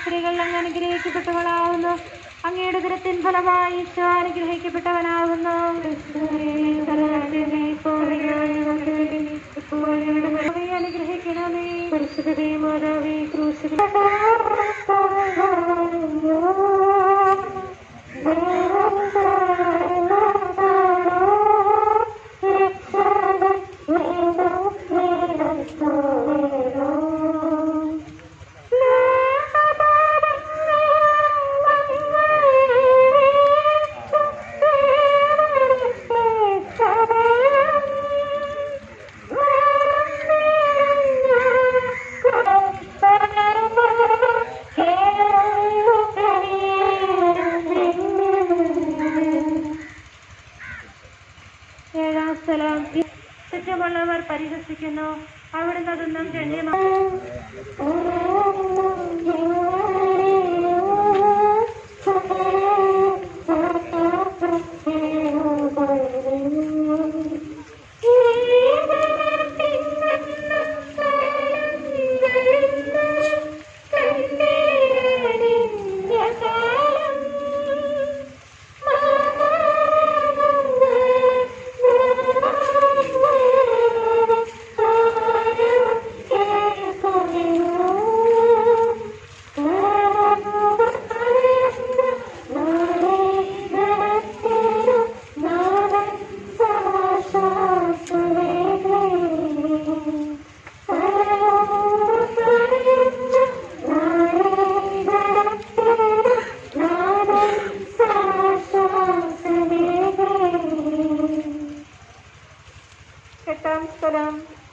സ്ത്രീകൾ അങ്ങ് അനുഗ്രഹിക്കപ്പെട്ടവളാവുന്നു. അങ്ങയുടെ ഉദരത്തിൻ ഫലമായി ഈശോ അനുഗ്രഹിക്കപ്പെട്ടവനാകുന്നു. അനുഗ്രഹിക്കണമേ. പരിശുദ്ധ മാതാവേ, ക്രൂശിൽ ചുറ്റുമുള്ളവർ പരിഹസിക്കുന്നു. അവിടുന്ന് അതൊന്നും ഗണ്യമാണ്.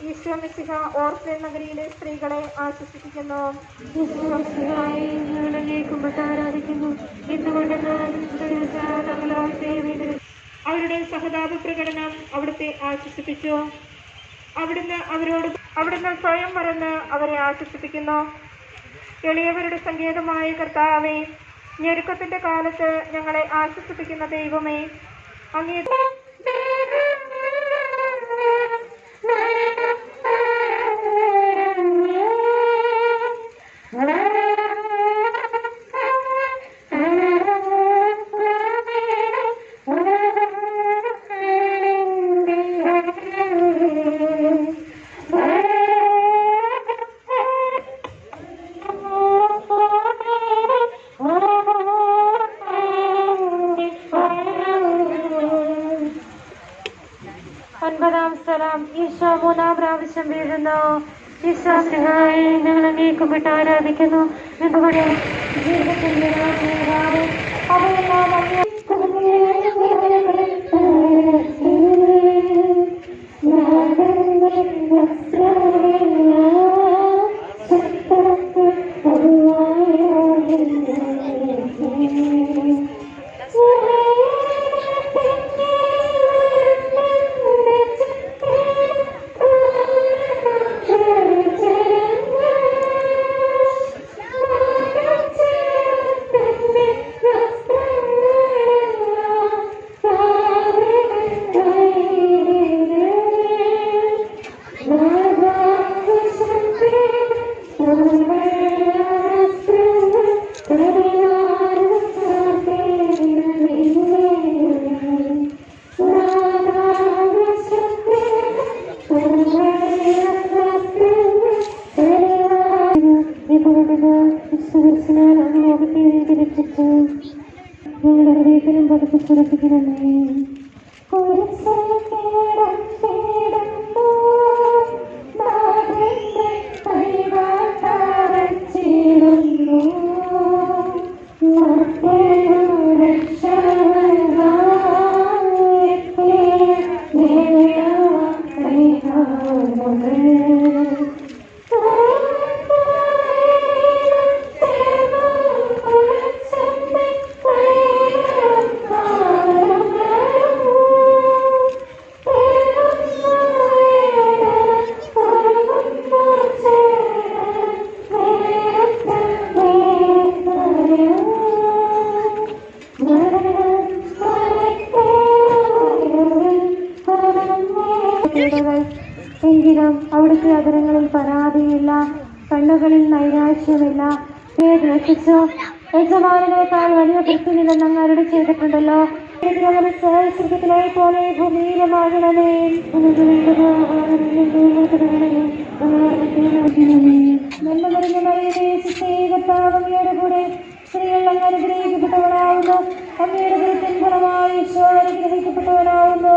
ഈശോ മിശിഹ ഓർഫ്ലേം നഗരിയിലെ സ്ത്രീകളെ ആശ്വസിപ്പിക്കുന്നു. ആരാധിക്കുന്നു. അവരുടെ സഹതാപ പ്രകടനം അവിടുത്തെ ആശ്വസിപ്പിച്ചു. അവിടുന്ന് സ്വയം മറന്ന് അവരെ ആശ്വസിപ്പിക്കുന്നു. എളിയവരുടെ സങ്കേതമായ കർത്താവേ, ഞെരുക്കത്തിന്റെ കാലത്ത് ഞങ്ങളെ ആശ്വസിപ്പിക്കുന്ന ദൈവമേ, അങ്ങേ സ്ഥലം ഈശോ മൂന്നാം പ്രാവശ്യം വീഴുന്നു. ഈശോ സ്നേഹമായി ഞങ്ങൾ അങ്ങേ കുമ്പിട്ട് ആരാധിക്കുന്നു. എന്തുകൊണ്ട് ജീവിതത്തിന്റെ അവയെല്ലാം എങ്കിലും അവിടുത്തെ അതരങ്ങളിൽ പരാതിയില്ല, കണ്ണുകളിൽ നൈരാശ്യമില്ല. രക്ഷിച്ചു യജമാനേക്കാൾ വലിയ കൃത്യമില്ലെന്ന് അങ്ങ് അരുളി ചെയ്തിട്ടുണ്ടല്ലോ. സൃഷ്ടികളെ പോലെ ഭൂമിയിലുമാകണമേ. നല്ല മരുന്ന് മറിയുടെ കൂടെ സ്ത്രീകൾ അങ്ങ് അനുഗ്രഹിക്കപ്പെട്ടവനാവുന്നു. അങ്ങയുടെ കൃത്യം ഫലമായി ഈശോ അനുഗ്രഹിക്കപ്പെട്ടവനാവുന്നു.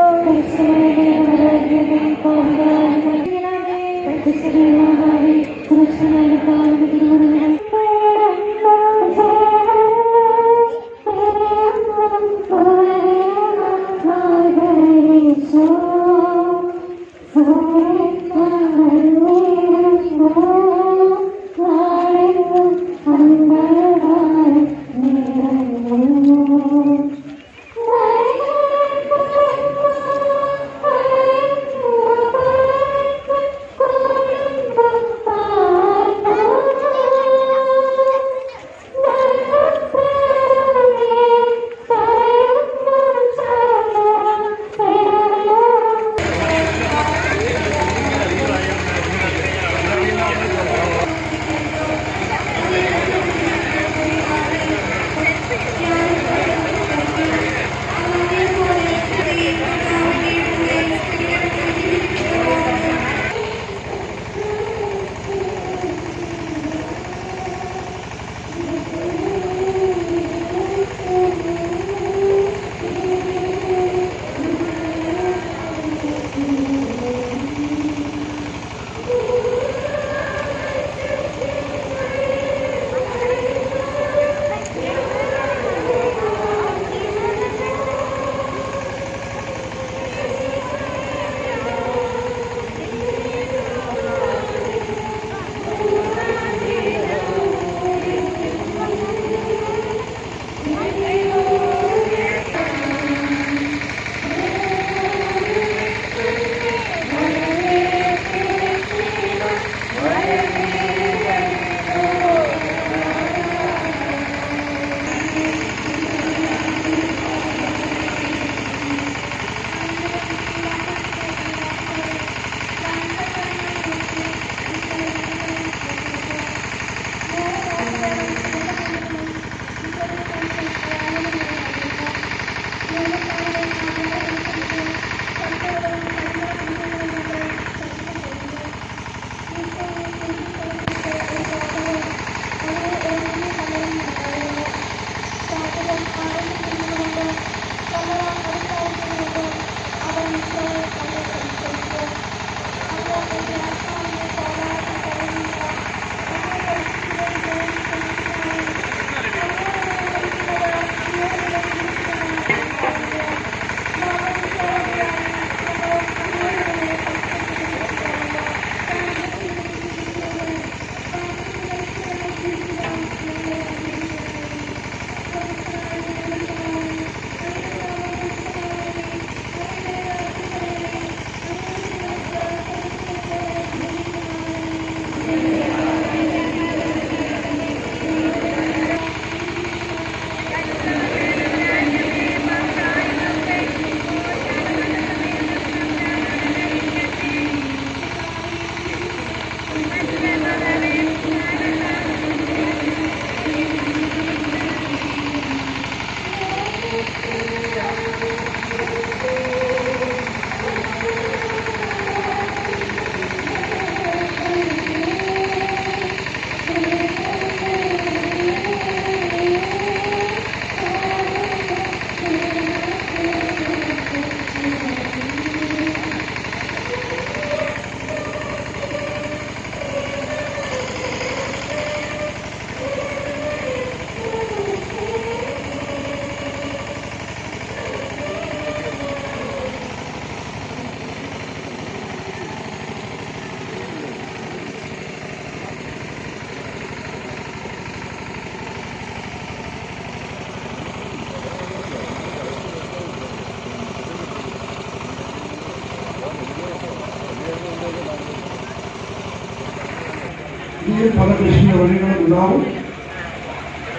ഇനിയും പല കൃഷിയുടെ വഴികളും ഉണ്ടാവും.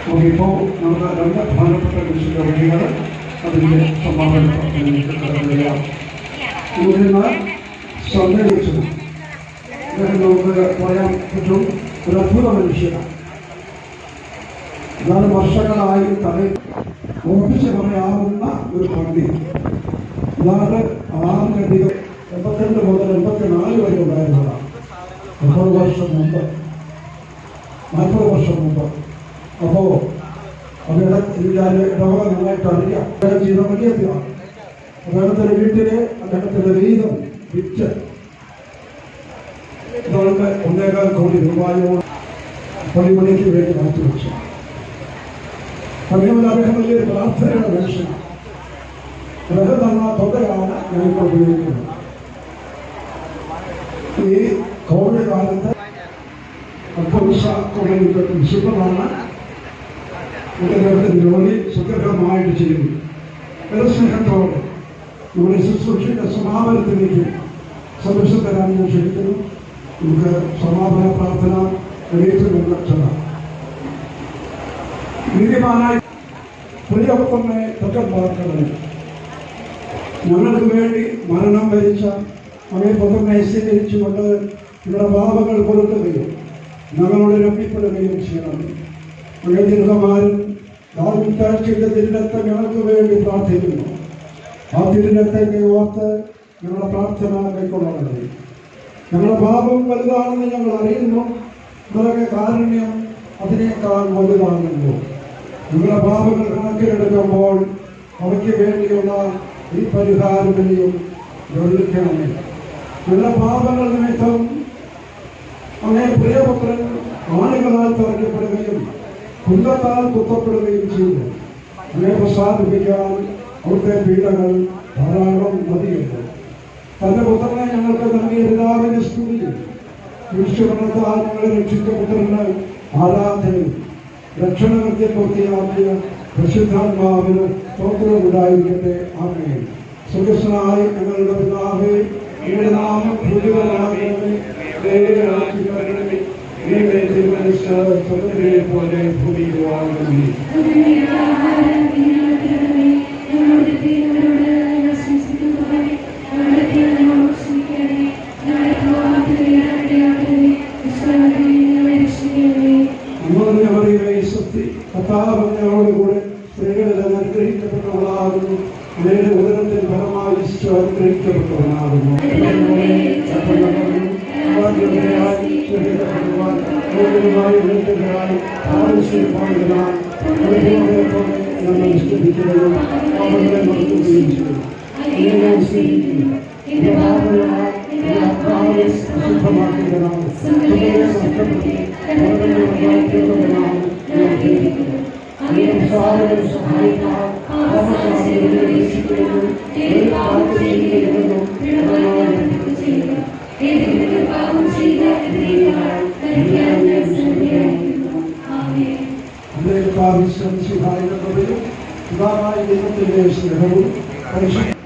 നമുക്കിപ്പോൾ നമ്മുടെ രണ്ട് പ്രധാനപ്പെട്ട കൃഷിയുടെ വഴികൾ അതിൻ്റെ സമാപന പ്രവർത്തനങ്ങൾക്ക് കടന്നു വരികയാണ്. ഇവിടുന്ന് സന്ദേശിച്ചു നമുക്ക് പറയാൻ പറ്റും ഒരു അത്ഭുത മനുഷ്യനാണ്. ഇതാണ് വർഷങ്ങളായി തലയിൽ ഉറപ്പിച്ച് പറയാവുന്ന ഒരു പള്ളി. ഇതാണ് ആറിലധികം 82 മുതൽ 84 വരെ ഉണ്ടായിരുന്നതാണ്. 40 വർഷം മുമ്പ്. അപ്പോൾ അവരുടെ ഇടവക നന്നായിട്ട് അറിയാം. അദ്ദേഹം ചെയ്ത വലിയ ത്യാഗം. അദ്ദേഹത്തിന്റെ വീട്ടിലെ അദ്ദേഹത്തിന്റെ വീതം വിറ്റ് ഇതവർക്ക് 1.25 കോടി രൂപയോട് പള്ളിപ്പണിക്ക് വേണ്ടി മാറ്റിവെച്ചു. അതുപോലെ അദ്ദേഹം വലിയൊരു പ്രാർത്ഥനയുടെ മനുഷ്യനാണ്. അദ്ദേഹം തന്ന തുകയാണ് ഞങ്ങൾക്ക് ഉപയോഗിക്കുന്നത്. ഈ കോവിഡ് കാലത്ത് വിശുദ്ധമാണ് അദ്ദേഹത്തിന്റെ ജോലി സുഖകരമായിട്ട് ചെയ്യുന്നു. സ്നേഹത്തോടെ നമ്മുടെ ശുശ്രൂഷയുടെ സമാപനത്തിലേക്ക് സന്ദേശം തരാൻ ഞാൻ ക്ഷണിക്കുന്നു. നമുക്ക് സമാപന പ്രാർത്ഥന എഴുത്തുകൊണ്ട് ചെല്ലാം. നീതിമാനായി പ്രിയപുത്രനെ തൊട്ടപ്പാർക്കണമേ. ഞങ്ങൾക്ക് വേണ്ടി മരണം വരിച്ച അവയെ പുത്രനെ സ്വീകരിച്ചുകൊണ്ട് ഞങ്ങളുടെ പാപങ്ങൾ പൊറുക്കുകയും ഞങ്ങളോട് രമ്യപ്പെടുകയും ചെയ്യണം. അങ്ങേ ദീർഘമാരും ദാരിദ്ര്യത്തിന്റെ തിരുരക്തം ഞങ്ങൾക്ക് വേണ്ടി പ്രാർത്ഥിക്കുന്നു. ആ തിരുരക്തത്തെ ഓർത്ത് ഞങ്ങളുടെ പ്രാർത്ഥന കൈക്കൊള്ളണമേ. ഞങ്ങളുടെ പാപം വലുതാണെന്ന് ഞങ്ങൾ അറിയുന്നു. നിങ്ങളുടെ കാരുണ്യം അതിനേക്കാൾ വലുതാണല്ലോ. നിങ്ങളുടെ പാപങ്ങൾ കണക്കിലെടുക്കുമ്പോൾ അവയ്ക്ക് വേണ്ടിയുള്ള ഈ പരിഹാരമെയും നിർവഹിക്കണമേ. ഞങ്ങളുടെ പാപങ്ങൾ നിമിത്തം അങ്ങേ പ്രിയപുത്രൻ ആളുകളാൽ തറയ്ക്കപ്പെടുകയും കുന്തത്താൽ കുത്തപ്പെടുകയും ചെയ്തു. അങ്ങേ പ്രസാദിപ്പിക്കാൻ അവിടുത്തെ പീഡകൾ ധാരാളം മതിയുണ്ട്. തന്റെ പുത്രനെ ഞങ്ങൾക്ക് നൽകിയ പിതാവിനെ സ്തുതിയും വിശ്വമരണത്താൽ ഞങ്ങളെ രക്ഷിച്ച പുത്രന് ആരാധനയും രക്ഷണകൃത്യം പൂർത്തിയാക്കിയ പരിശുദ്ധാത്മാവിന് സ്തോത്രമുണ്ടായിരിക്കട്ടെ. ആമേൻ. സ്വർഗ്ഗസ്ഥനായ ഞങ്ങളുടെ പിതാവേ, അങ്ങയുടെ നാമം പൂജിതമാകണമേ. പോലെ ഭൂമിയിലുമാകണമേ. കർത്താവിനോടുകൂടെ സ്ത്രീകളിൽ അനുഗ്രഹിക്കപ്പെട്ടവളാകുന്നു. അങ്ങയുടെ ഉദരത്തിൽ ഫലമായി അനുഗ്രഹിക്കപ്പെട്ടവനാകുന്നു. ഞങ്ങൾ സ്തുതിക്കുകയും അവരുടെ നടത്തുകയും ചെയ്യും. ദൈവത്തിന്റെ സ്നേഹവും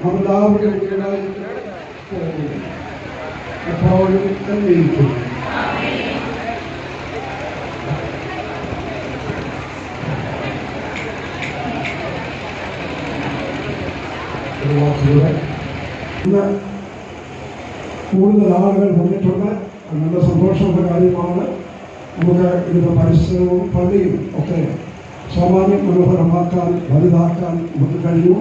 എല്ലാവരും എപ്പോഴും തന്നെയിരിക്കും. ഇന്ന് കൂടുതൽ ആളുകൾ വന്നിട്ടുണ്ട്. നല്ല സന്തോഷമുള്ള കാര്യമാണ്. നമുക്ക് ഇതിന്റെ പരിസരവും പള്ളിയും ഒക്കെ സാമാന്യം മനോഹരമാക്കാൻ വലുതാക്കാൻ നമുക്ക് കഴിയും.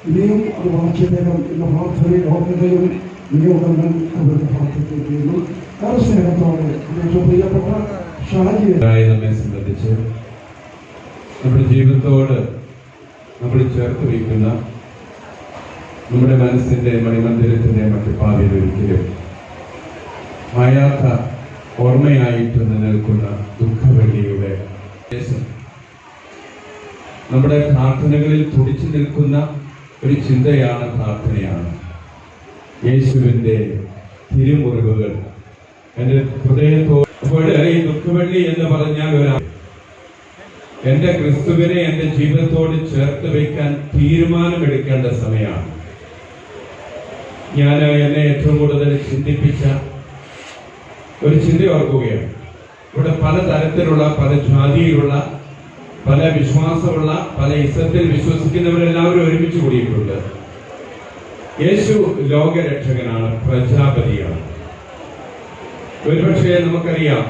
ഇനിയും അത് വളർച്ചയിലേക്കും ഇന്ന് പ്രാർത്ഥനയും ഓർമ്മയും നിയോഗങ്ങൾ അവർക്ക് പ്രാർത്ഥിക്കുകയും ചെയ്യുന്നു. വളരെ സ്നേഹത്തോടെ പ്രിയപ്പെട്ട ഷാജിയെ നമ്മെ സംബന്ധിച്ച് നമ്മുടെ ജീവിതത്തോട് നമ്മൾ ചേർത്ത് വയ്ക്കുന്ന നമ്മുടെ മനസ്സിന്റെ മണിമന്ദിരത്തിന്റെ മട്ടുപ്പാവിൽ ഒരിക്കലും മായാത്ത ഓർമ്മയായിട്ട് നിലനിൽക്കുന്ന ദുഃഖവെള്ളിയുടെ നമ്മുടെ പ്രാർത്ഥനകളിൽ തുടിച്ചു നിൽക്കുന്ന ഒരു ചിന്തയാണ്, പ്രാർത്ഥനയാണ്. യേശുവിൻ്റെ തിരുമുറിവുകൾ എൻ്റെ ഹൃദയത്തോട് ഈ ദുഃഖവെള്ളി എന്ന് പറഞ്ഞാൽ എൻ്റെ ക്രിസ്തുവിനെ എൻ്റെ ജീവിതത്തോട് ചേർത്ത് വയ്ക്കാൻ തീരുമാനമെടുക്കേണ്ട സമയമാണ്. ഞാൻ എന്നെ ഏറ്റവും കൂടുതൽ ചിന്തിപ്പിച്ച ഒരു ചിന്ത ഓർക്കുകയാണ്. ഇവിടെ പലതരത്തിലുള്ള, പല ജാതിയിലുള്ള, പല വിശ്വാസമുള്ള, പല ഇസത്തിൽ വിശ്വസിക്കുന്നവരെല്ലാവരും ഒരുമിച്ച് കൂടിയിട്ടുണ്ട്. യേശു ലോകരക്ഷകനാണ്, പ്രജാപതിയാണ്. ഒരുപക്ഷെ നമുക്കറിയാം,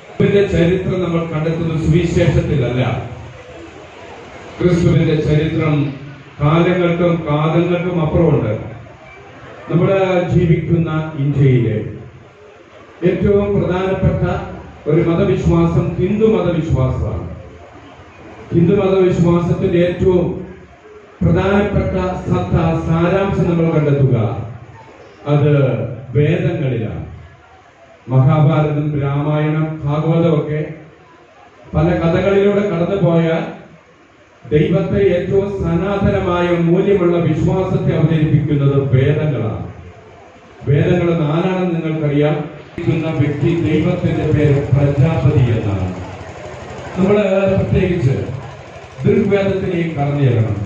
ക്രിസ്തുവിന്റെ ചരിത്രം നമ്മൾ കണ്ടെത്തുന്നത് സുവിശേഷത്തിലല്ല. ക്രിസ്തുവിന്റെ ചരിത്രം കാലങ്ങൾക്കും കാലങ്ങൾക്കും അപ്പുറമുണ്ട്. നമ്മുടെ ജീവിക്കുന്ന ഇന്ത്യയിലെ ഏറ്റവും പ്രധാനപ്പെട്ട ഒരു മതവിശ്വാസം ഹിന്ദു മതവിശ്വാസമാണ്. ഹിന്ദു മതവിശ്വാസത്തിന്റെ ഏറ്റവും പ്രധാനപ്പെട്ട സാരാംശം നമ്മൾ കണ്ടെത്തുക അത് വേദങ്ങളിലാണ്. മഹാഭാരതം, രാമായണം, ഭാഗവതം ഒക്കെ പല കഥകളിലൂടെ കടന്നുപോയാൽ ദൈവത്തെ ഏറ്റവും സനാതനമായ മൂല്യമുള്ള വിശ്വാസത്തെ അവതരിപ്പിക്കുന്നത് വേദങ്ങളാണ്. വേദങ്ങൾ 4 നിങ്ങൾക്കറിയാം. വ്യക്തി ദൈവത്തിന്റെ പേര് പ്രജാപതി എന്നാണ്. നമ്മൾ പ്രത്യേകിച്ച് ദൃഗ്വേദത്തിലേക്ക് കടന്നു ചെല്ലണം.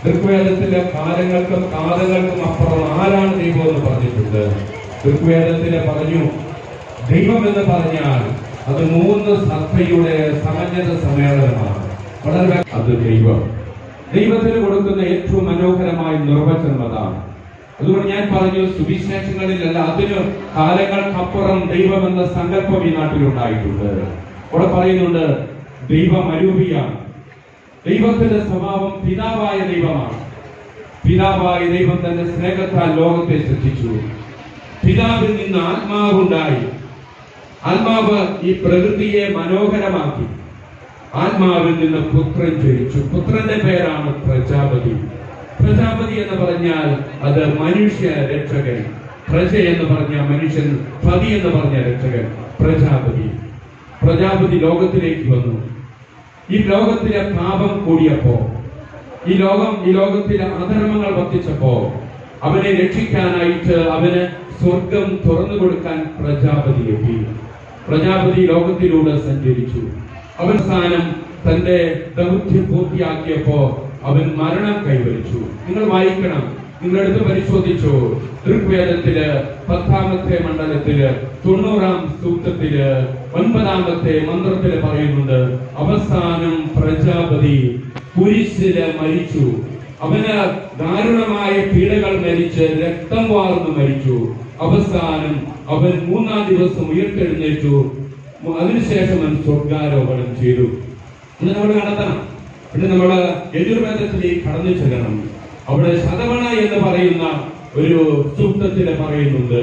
ദൃഗ്വേദത്തിലെ കാലങ്ങൾക്കും കാലങ്ങൾക്കും അപ്പുറം ആരാണ് ദൈവം എന്ന് പറഞ്ഞിട്ടുണ്ട്. ദൃഗ്വേദത്തിലെ പറഞ്ഞു, ദൈവം എന്ന് പറഞ്ഞാൽ അത് 3 സത്തയുടെ സമഞ്ജത സമ്മേളനമാണ്. വളരെ അത് ദൈവത്തിന് കൊടുക്കുന്ന ഏറ്റവും മനോഹരമായ നിർവചനം അതാണ്. അതുകൊണ്ട് ഞാൻ പറഞ്ഞു, സുവിശേഷങ്ങളിലല്ല, അതിന് കാലങ്ങൾക്കപ്പുറം ദൈവം എന്ന സങ്കല്പം ഈ നാട്ടിലുണ്ടായിട്ടുണ്ട്. അവിടെ പറയുന്നുണ്ട് ദൈവം അരൂപിയാണ്. ദൈവത്തിന്റെ സ്വഭാവം പിതാവായ ദൈവമാണ്. പിതാവായ ദൈവം തന്റെ സ്നേഹത്താൽ ലോകത്തെ സൃഷ്ടിച്ചു. പിതാവിൽ നിന്ന് ആത്മാവുണ്ടായി. ആത്മാവ് ഈ പ്രകൃതിയെ മനോഹരമാക്കി. ആത്മാവിൽ നിന്ന് പുത്രൻ ജനിച്ചു. പുത്രന്റെ പേരാണ് പ്രജാപതി. പ്രജാപതി എന്ന് പറഞ്ഞാൽ അത് മനുഷ്യ രക്ഷകൻ. പ്രജ എന്ന് പറഞ്ഞ മനുഷ്യൻ, പതി എന്ന് പറഞ്ഞ രക്ഷകൻ. പ്രജാപതി ലോകത്തിലേക്ക് വന്നു. ഈ ലോകത്തിലെ പാപം കൂടിയപ്പോ, ഈ ലോകത്തിലെ അധർമ്മങ്ങൾ വർദ്ധിച്ചപ്പോ അവനെ രക്ഷിക്കാനായിട്ട് അവന് സ്വർഗം തുറന്നു കൊടുക്കാൻ പ്രജാപതി എത്തി. പ്രജാപതി ലോകത്തിലൂടെ സഞ്ചരിച്ചു. അവസാനം തന്റെ ദൗത്യം പൂർത്തിയാക്കിയപ്പോ അവൻ മരണം കൈവരിച്ചു. നിങ്ങൾ വായിക്കണം, നിങ്ങളെടുത്ത് പരിശോധിച്ചു. ഋഗ്വേദത്തില് 10ാമത്തെ മണ്ഡലത്തില് 90ാം സൂക്തത്തില് 9ാമത്തെ മന്ത്രത്തില് പറയുന്നുണ്ട്, അവസാനം പ്രജാപതി കുരിശില് മരിച്ചു. അവന് ദാരുണമായ പീഡകൾ മരിച്ച് രക്തം വാർന്നു മരിച്ചു. അവസാനം അവൻ 3ാം ദിവസം ഉയർത്തെഴുന്നേറ്റു. അതിനുശേഷം അവൻ സ്വർഗാരോപണം ചെയ്തു. ഇത് നമ്മൾ കണ്ടെത്തണം. പിന്നെ നമ്മൾ യജുർവേദത്തിലേക്ക് കടന്നു ചെല്ലണം. അവിടെ ശതവണ എന്ന് പറയുന്ന ഒരു സൂക്തത്തില് പറയുന്നുണ്ട്,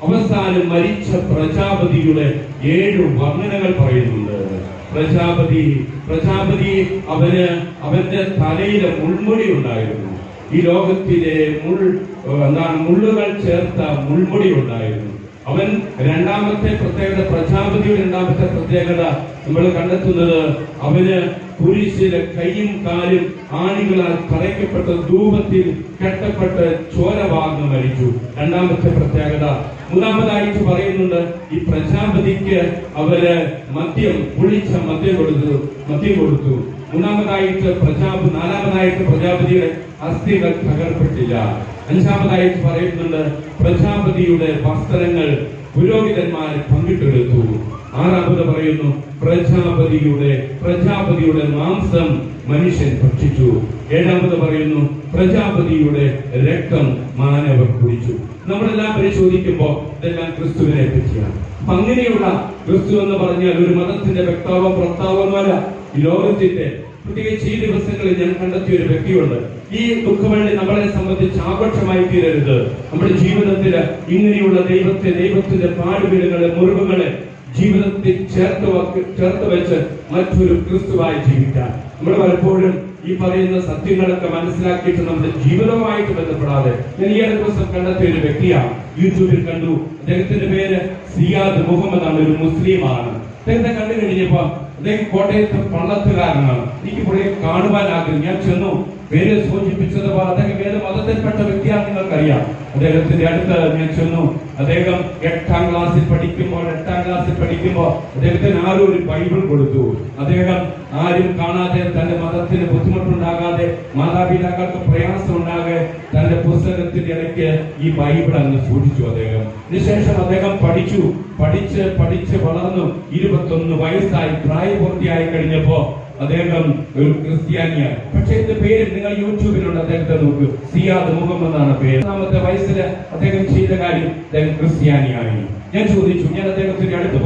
അവസാനം മരിച്ച പ്രജാപതിയുടെ 7 വർണ്ണനകൾ പറയുന്നുണ്ട്. പ്രജാപതി അവന്റെ തലയിലെ മുൾമുടി ഉണ്ടായിരുന്നു. ഈ ലോകത്തിലെ മുള്ളുകൾ ചേർത്ത മുൾമുടി ഉണ്ടായിരുന്നു. അവൻ രണ്ടാമത്തെ പ്രത്യേകത, പ്രജാപതിയുടെ രണ്ടാമത്തെ പ്രത്യേകത നമ്മൾ കണ്ടെത്തുന്നത്, അവന് കുരിശിലെ കൈയും കാലും ആണികളാൽ തറയ്ക്കപ്പെട്ട ധൂപത്തിൽ കെട്ടപ്പെട്ട് ചോര വാർന്നു മരിച്ചു. രണ്ടാമത്തെ പ്രത്യേകത. മൂന്നാമതായിട്ട് പറയുന്നുണ്ട്, ഈ പ്രജാപതിക്ക് അവര് പുളിച്ച മദ്യം കൊടുത്തു. നാലാമതായിട്ട് പ്രജാപതിയുടെ അസ്ഥികൾ തകർപ്പെട്ടില്ല. 5ാമതായിട്ട് പറയുന്നുണ്ട്, പ്രജാപതിയുടെ വസ്ത്രങ്ങൾ പുരോഹിതന്മാർ പങ്കിട്ടെടുത്തു. 6ാമത് പറയുന്നു, പ്രജാപതിയുടെ മാംസം മനുഷ്യൻ ഭക്ഷിച്ചു. 7ാമത് പറയുന്നു, പ്രജാപതിയുടെ രക്തം മാനവർ കുടിച്ചു. നമ്മളെല്ലാം പരിശോധിക്കുമ്പോൾ ഇതെല്ലാം ക്രിസ്തുവിനെ പറ്റിയാണ്. അപ്പൊ അങ്ങനെയുള്ള ക്രിസ്തു എന്ന് പറഞ്ഞാൽ ഒരു മതത്തിന്റെ വ്യക്താവോ പ്രസ്താവമല്ല. ഈ ലോകത്തിന്റെ പ്രത്യേകിച്ച് ഈ ദിവസങ്ങളിൽ ഞാൻ കണ്ടെത്തിയ ഒരു വ്യക്തിയുണ്ട്. ഈ ദുഃഖവെള്ളി നമ്മളെ സംബന്ധിച്ച് ആഘോഷമായി തീരരുത്. നമ്മുടെ ജീവിതത്തിൽ ഇങ്ങനെയുള്ള ദൈവത്തിന്റെ പാടുപീടുകളെ, മുറിവുകളെ ജീവിതത്തിൽ ചേർത്ത് വെച്ച് മറ്റൊരു ക്രിസ്തുവായി ജീവിക്കാൻ നമ്മൾ പലപ്പോഴും ഈ പറയുന്ന സത്യങ്ങളൊക്കെ മനസ്സിലാക്കിയിട്ട് നമ്മുടെ ജീവിതവുമായിട്ട് ബന്ധപ്പെടാതെ, ഞാൻ ഈ അടുത്ത ദിവസം കണ്ടെത്തിയ ഒരു വ്യക്തിയാണ്, യൂട്യൂബിൽ കണ്ടു. അദ്ദേഹത്തിന്റെ പേര് സിയാദ് മുഹമ്മദ് ആണ്, ഒരു മുസ്ലിമാണ്. അദ്ദേഹത്തെ കണ്ടു കഴിഞ്ഞപ്പോ അദ്ദേഹം കോട്ടയത്ത് പള്ളത്തുകാരനാണ്. എനിക്ക് പുള്ളിയെ കാണുവാൻ ആഗ്രഹം. ഞാൻ ചെന്നു പേര് സൂചിപ്പിച്ചതുപോലെ അദ്ദേഹം ഏത് മതത്തിൽപ്പെട്ട വ്യക്തിയാണെന്ന് നിങ്ങൾക്കറിയാം. അദ്ദേഹത്തിന്റെ അടുത്ത് ഞാൻ ചെന്നു. അദ്ദേഹം 8ാം ക്ലാസ്സിൽ പഠിക്കുമ്പോൾ അദ്ദേഹത്തിന് ആരും ഒരു ബൈബിൾ കൊടുത്തു. അദ്ദേഹം ആരും കാണാതെ, തന്റെ മതത്തിന് ബുദ്ധിമുട്ടുണ്ടാകാതെ, മാതാപിതാക്കൾക്ക് പ്രയാസം ഉണ്ടാകെ തന്റെ പുസ്തകത്തിന്റെ ഇടയ്ക്ക് ഈ ബൈബിൾ അങ്ങ് സൂക്ഷിച്ചു. ഇതിനുശേഷം അദ്ദേഹം പഠിച്ച് വളർന്നു. 21 വയസ്സായി, പ്രായപൂർത്തിയായി കഴിഞ്ഞപ്പോ അദ്ദേഹം ഒരു ക്രിസ്ത്യാനിയായി. പക്ഷെ ഇതിന്റെ പേര് നിങ്ങൾ യൂട്യൂബിലുണ്ട്, അദ്ദേഹത്തെ നോക്ക്, സിയാദ് മുഹമ്മദ് എന്നാണ് പേര്. 4ാമത്തെ വയസ്സിൽ അദ്ദേഹം ചെയ്ത കാര്യം, അദ്ദേഹം ക്രിസ്ത്യാനിയായി. ഞാൻ ചോദിച്ചു, ഞാൻ അദ്ദേഹത്തിന്റെ അടുത്ത്